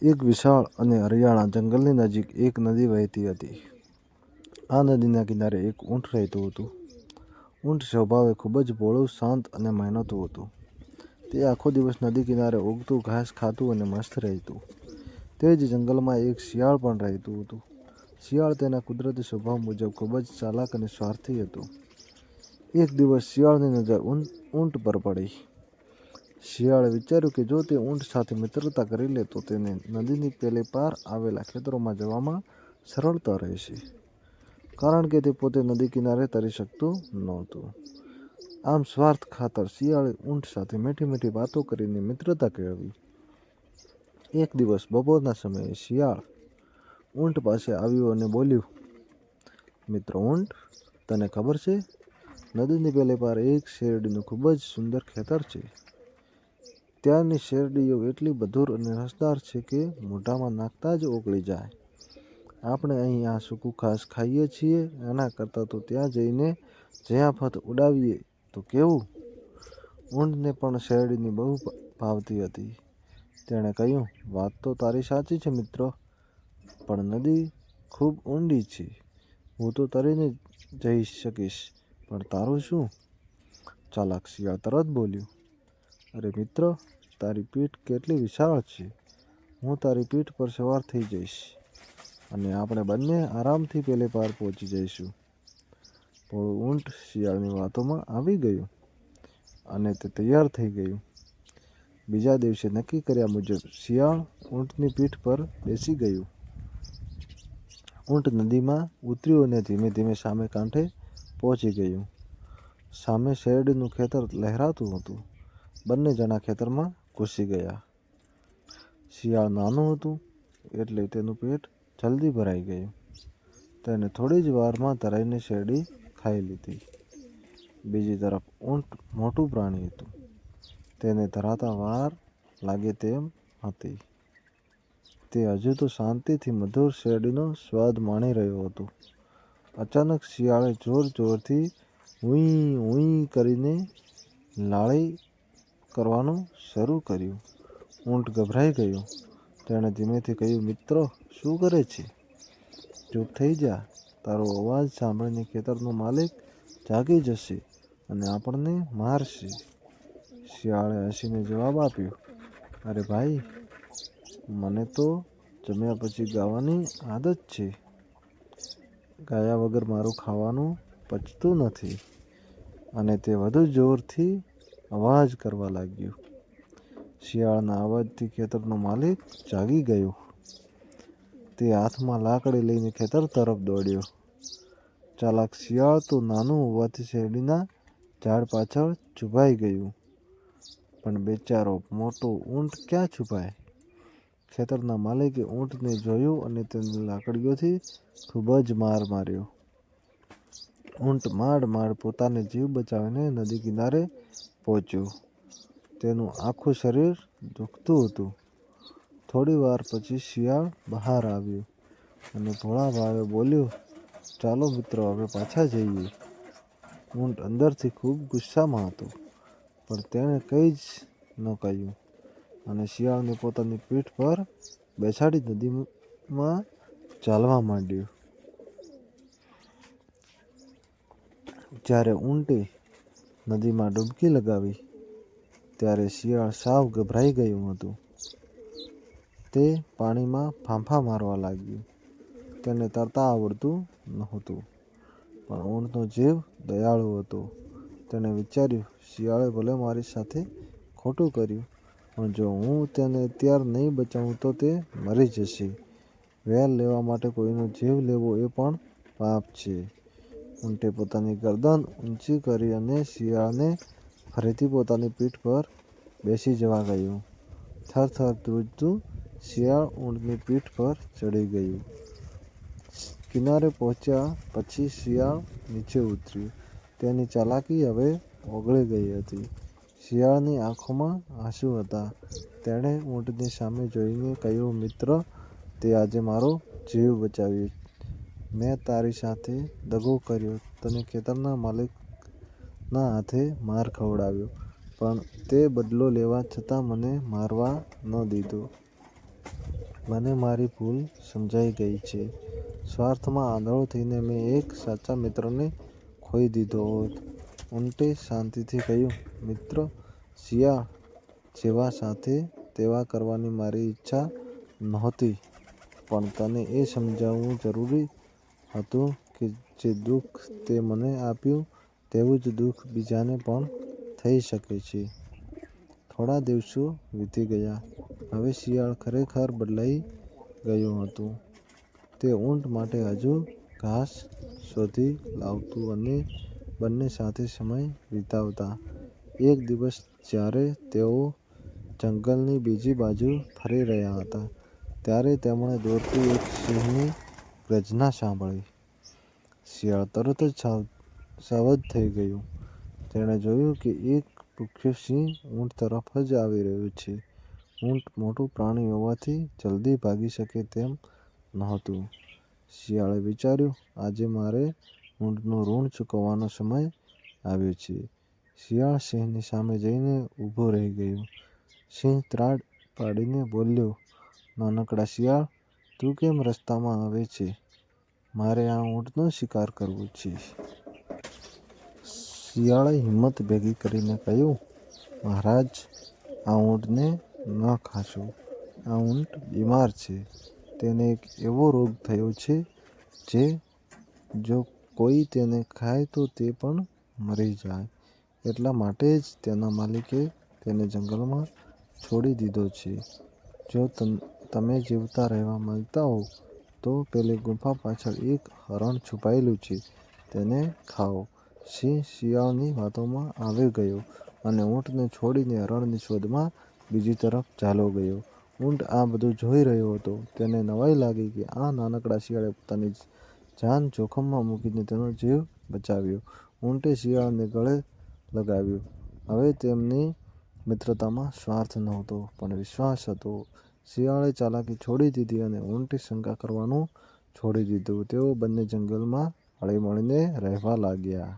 એક વિશાળ અને હરિયાળા જંગલની નજીક એક નદી વહેતી હતી. આ નદીના કિનારે એક ઊંટ રહેતું હતું. ઊંટ સ્વભાવે ખૂબ જ ભોળું, શાંત અને મહેનતુ હતું. તે આખો દિવસ નદી કિનારે ઉગતું ઘાસ ખાતું અને મસ્ત રહેતું. તે જ જંગલમાં એક શિયાળ પણ રહેતું હતું. શિયાળ તેના કુદરતી સ્વભાવ મુજબ ખૂબ જ ચાલાક અને સ્વાર્થી હતું. એક દિવસ શિયાળની નજર ઊંટ પર પડી. શિયાળે વિચાર્યું કે જો તે ઊંટ સાથે મિત્રતા કરી લે તો તેને નદીની પેલે પાર આવેલા ખેતરોમાં જવામાં સરળતા રહેશે, કારણ કે તે પોતે નદી કિનારે તરી શકતું નહોતું. આમ સ્વાર્થ ખાતર શિયાળે ઊંટ સાથે મીઠી મીઠી વાતો કરીને મિત્રતા કેળવી. એક દિવસ બપોરના સમયે શિયાળ ઊંટ પાસે આવ્યું અને બોલ્યું, મિત્ર ઊંટ, તને ખબર છે, નદીની પેલે પાર એક શેરડીનું ખૂબ જ સુંદર ખેતર છે. ત્યાંની શેરડીઓ એટલી મધુર અને રસદાર છે કે મોઢામાં નાખતા જ ઓગળી જાય. આપણે અહીં આ સૂકું ઘાસ ખાઈએ છીએ, એના કરતાં તો ત્યાં જઈને જયાફત ઉડાવીએ તો કેવું? ઊંટને પણ શેરડીની બહુ ભાવતી હતી. તેણે કહ્યું, વાત તો તારી સાચી છે મિત્ર, પણ નદી ખૂબ ઊંડી છે. હું તો તરીને જઈ શકીશ, પણ તારું શું? ચાલાક શિયાળ તરત બોલ્યું, અરે મિત્ર, તારી પીઠ કેટલી વિશાળ છે. હું તારી પીઠ પર સવાર થઈ જઈશ અને આપણે બંને આરામથી પેલે પાર પહોંચી જઈશું. ભોળું ઊંટ શિયાળની વાતોમાં આવી ગયું અને તે તૈયાર થઈ ગયું. બીજા દિવસે નક્કી કર્યા મુજબ શિયાળ ઊંટની પીઠ પર બેસી ગયું. ઊંટ નદીમાં ઉતર્યું અને ધીમે ધીમે સામે કાંઠે પહોંચી ગયું. સામે શેરડીનું ખેતર લહેરાતું હતું. બંને જણા ખેતરમાં ઘૂસી ગયા. શિયાળ નાનું હતું એટલે તેનું પેટ જલ્દી ભરાઈ ગયું. તેણે થોડી જ વારમાં તરાઈને શેરડી ખાઈ લીધી. બીજી તરફ ઊંટ મોટું પ્રાણી હતું. તેને ધરાતા વાર લાગે તેમ હતી. તે હજુ તો શાંતિથી મધુર શેરડીનો સ્વાદ માણી રહ્યો હતો. અચાનક શિયાળે જોર જોરથી ઉઈ ઉઈ કરીને લાળી કરવાનું શરૂ કર્યું. ઊંટ ગભરાઈ ગયો. તેણે ધીમેથી કહ્યું, મિત્ર, શું કરે છે? ચૂપ થઈ જા. તારો અવાજ સાંભળીને ખેતરનો માલિક જાગી જશે અને આપણને મારશે. શિયાળે હસીને જવાબ આપ્યો, અરે ભાઈ, મને તો જમ્યા પછી ગાવાની આદત છે. ગાયા વગર મારું ખાવાનું પચતું નથી. અને તે વધુ જોરથી અવાજ કરવા લાગ્યો. શિયાળના અવાજથી ખેતરનો માલિક જાગી ગયો. તે હાથમાં લાકડી લઈને ખેતર તરફ દોડ્યો. ચાલાક શિયાળ તો નાનું હોવાથી શેરડીના ઝાડ પાછળ છુપાઈ ગયું. પણ બેચારો મોટો ઊંટ ક્યાં છુપાય? ખેતરના માલિકે ઊંટને જોયું અને તેને લાકડીઓથી ખૂબ જ માર માર્યો. ઊંટ માંડ માંડ પોતાનો જીવ બચાવીને નદી કિનારે પહોંચ્યો. તેનું આખું શરીર દુખતું હતું. થોડી વાર પછી શિયાળ બહાર આવ્યો અને ભોળા ભાવે બોલ્યો, ચાલો મિત્રો, હવે પાછા જઈએ. ઊંટ અંદરથી ખૂબ ગુસ્સામાં હતો, પણ તેણે કંઈ જ ન કહ્યું અને શિયાળને પોતાની પીઠ પર બેસાડી નદીમાં ચાલવા માંડ્યો. જ્યારે ઊંટે નદીમાં ડૂબકી લગાવી ત્યારે શિયાળ સાવ ગભરાઈ ગયું હતું. તે પાણીમાં ફાંફા મારવા લાગ્યું. તેને તરતા આવડતું નહોતું, પણ ઊંટનો જીવ દયાળુ હતો. તેણે વિચાર્યું, શિયાળે ભલે મારી સાથે ખોટું કર્યું, પણ જો હું તેને અત્યારે નહીં બચાવું તો તે મરી જશે. વેર લેવા માટે કોઈનો જીવ લેવો એ પણ પાપ છે. ઊંટે પોતાની ગરદન ઊંચી કરી અને શિયાળને ફરીથી પોતાની પીઠ પર બેસી જવા કહ્યું. થરથર ધ્રુજતું શિયાળ ઊંટની પીઠ પર ચડી ગયું. કિનારે પહોંચ્યા પછી શિયાળ નીચે ઉતર્યું. તેની ચાલાકી હવે ઓગળી ગઈ હતી. શિયાળની આંખોમાં આંસુ હતા. તેણે ઊંટની સામે જોઈને કહ્યું, મિત્ર, તે આજે મારો જીવ બચાવ્યો. મેં તારી સાથે દગો કર્યો, તને ખેતરના માલિકના હાથે માર ખવડાવ્યો, પણ તે બદલો લેવા છતાં મને મારવા ન દીધો. મને મારી ભૂલ સમજાઈ ગઈ છે. સ્વાર્થમાં આંધળો થઈને મેં એક સાચા મિત્રને ખોઈ દીધો હોત. ઊંટે શાંતિથી કહ્યું, મિત્ર શિયાળ જેવા સાથે તેવા કરવાની મારી ઈચ્છા નહોતી, પણ તને એ સમજાવવું જરૂરી હતું કે જે દુઃખ તે મને આપ્યું તેવું જ દુઃખ બીજાને પણ થઈ શકે છે. થોડા દિવસો વીતી ગયા. હવે શિયાળ ખરેખર બદલાઈ ગયું હતું. તે ઊંટ માટે હજુ ઘાસ શોધી લાવતું અને બંને સાથે સમય વિતાવતા. એક દિવસ જ્યારે તેઓ જંગલની બીજી બાજુ ફરી રહ્યા હતા, ત્યારે તેમણે દૂરથી એક સિંહની ગર્જના સાંભળી. શિયાળ તરત જ સાવધ થઈ ગયું. તેણે જોયું કે એક ભૂખ્યો સિંહ ઊંટ તરફ જ આવી રહ્યો છે. ઊંટ મોટું પ્રાણી હોવાથી જલ્દી ભાગી શકે તેમ નહોતું. શિયાળે વિચાર્યું, આજે મારે ઊંટનું ઋણ ચૂકવવાનો સમય આવ્યો છે. શિયાળ સિંહની સામે જઈને ઊભો રહી ગયો. સિંહ ત્રાડ પાડીને બોલ્યો, નાનકડા શિયાળ, તું કેમ રસ્તામાં આવે છે? મારે આ ઊંટનો શિકાર કરવો છે. શિયાળે હિંમત ભેગી કરીને કહ્યું, મહારાજ, આ ઊંટને ન ખાશો. આ ઊંટ બીમાર છે. તેને એક એવો રોગ થયો છે જે જો કોઈ તેને ખાય તો તે પણ મરી જાય. એટલા માટે જ તેના માલિકે તેને જંગલમાં છોડી દીધો છે. જો તમે જીવતા રહેવા માંગતા હો તો પેલી ગુફા પાછળ એક હરણ છુપાયેલું છે, તેને ખાઓ. સિંહ શિયાળની વાતોમાં આવી ગયો અને ઊંટને છોડીને હરણની શોધમાં બીજી તરફ ચાલ્યો ગયો. ઊંટ આ બધું જોઈ રહ્યો હતો. તેને નવાઈ લાગી કે આ નાનકડા શિયાળે પોતાની જાન જોખમમાં મૂકીને તેનો જીવ બચાવ્યો. ઊંટે શિયાળને ગળે લગાવ્યું. હવે તેમની મિત્રતામાં સ્વાર્થ નહોતો, પણ વિશ્વાસ હતો. શિયાળે ચાલાકી છોડી દીધી અને ઊંટે શંકા કરવાનું છોડી દીધું. તેઓ બંને જંગલમાં હળીમળીને રહેવા લાગ્યા.